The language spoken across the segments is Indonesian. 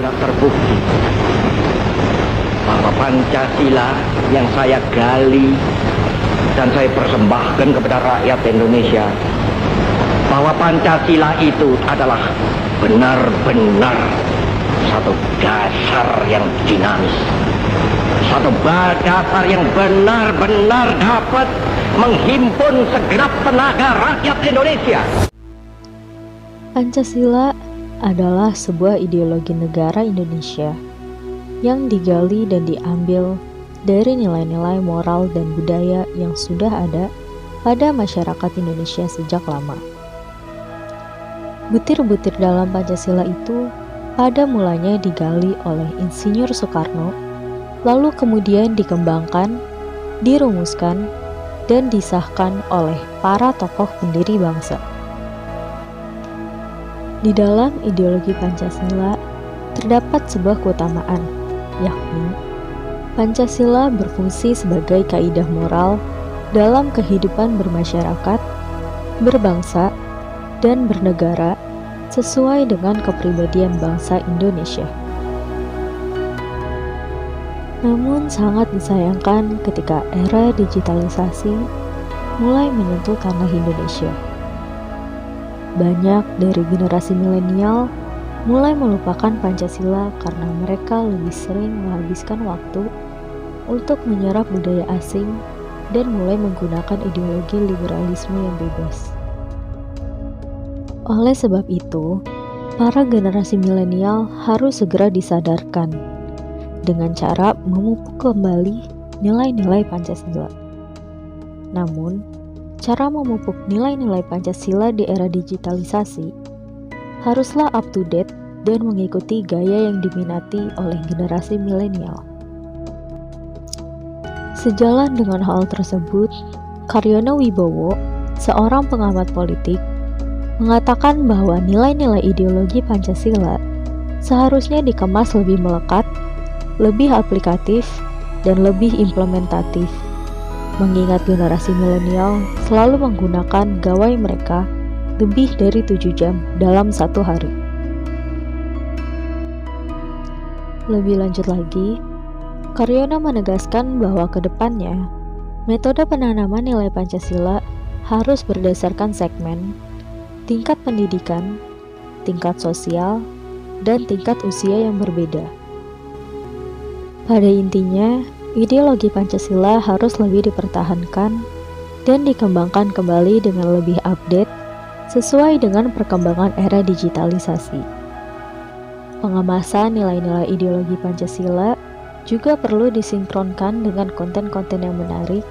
sudah terbukti bahwa Pancasila yang saya gali dan saya persembahkan kepada rakyat Indonesia, bahwa Pancasila itu adalah benar-benar satu dasar yang dinamis, satu dasar yang benar-benar dapat menghimpun segenap tenaga rakyat Indonesia. Pancasila adalah sebuah ideologi negara Indonesia yang digali dan diambil dari nilai-nilai moral dan budaya yang sudah ada pada masyarakat Indonesia sejak lama. Butir-butir dalam Pancasila itu pada mulanya digali oleh Insinyur Soekarno, lalu kemudian dikembangkan, dirumuskan, dan disahkan oleh para tokoh pendiri bangsa. Di dalam ideologi Pancasila terdapat sebuah keutamaan, yakni Pancasila berfungsi sebagai kaidah moral dalam kehidupan bermasyarakat, berbangsa, dan bernegara sesuai dengan kepribadian bangsa Indonesia. Namun sangat disayangkan ketika era digitalisasi mulai menyentuh tanah Indonesia. Banyak dari generasi milenial mulai melupakan Pancasila karena mereka lebih sering menghabiskan waktu untuk menyerap budaya asing dan mulai menggunakan ideologi liberalisme yang bebas. Oleh sebab itu, para generasi milenial harus segera disadarkan dengan cara memupuk kembali nilai-nilai Pancasila. Namun, cara memupuk nilai-nilai Pancasila di era digitalisasi haruslah up to date dan mengikuti gaya yang diminati oleh generasi milenial. Sejalan dengan hal tersebut, Karyono Wibowo, seorang pengamat politik, mengatakan bahwa nilai-nilai ideologi Pancasila seharusnya dikemas lebih melekat, lebih aplikatif, dan lebih implementatif, mengingat generasi milenial selalu menggunakan gawai mereka lebih dari 7 jam dalam satu hari. Lebih lanjut lagi, Karyono menegaskan bahwa ke depannya, metode penanaman nilai Pancasila harus berdasarkan segmen, tingkat pendidikan, tingkat sosial, dan tingkat usia yang berbeda. Pada intinya, ideologi Pancasila harus lebih dipertahankan dan dikembangkan kembali dengan lebih update sesuai dengan perkembangan era digitalisasi. Pengemasan nilai-nilai ideologi Pancasila juga perlu disinkronkan dengan konten-konten yang menarik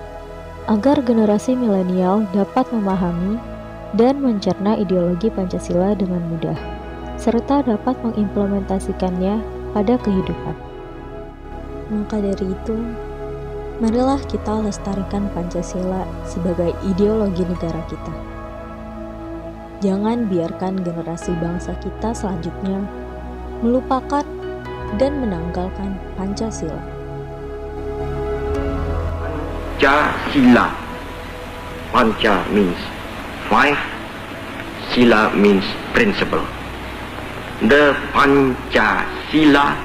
agar generasi milenial dapat memahami dan mencerna ideologi Pancasila dengan mudah, serta dapat mengimplementasikannya pada kehidupan. Maka dari itu, marilah kita lestarikan Pancasila sebagai ideologi negara kita. Jangan biarkan generasi bangsa kita selanjutnya melupakan dan menanggalkan Pancasila. Pancasila. Panca means 5, Sila means principle. The Pancasila,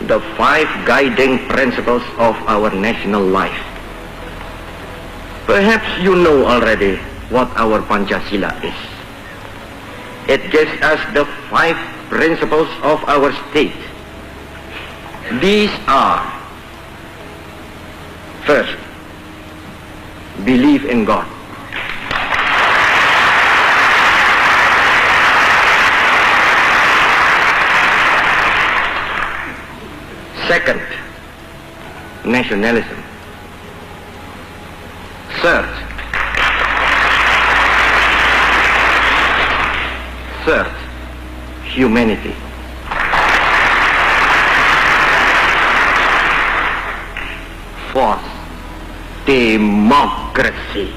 the 5 guiding principles of our national life. Perhaps you know already what our Pancasila is. It gives us the 5 principles of our state. These are: first, believe in God. Second, nationalism. Third, humanity. Fourth, democracy.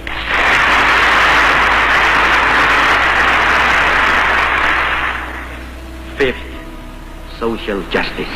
Fifth, social justice.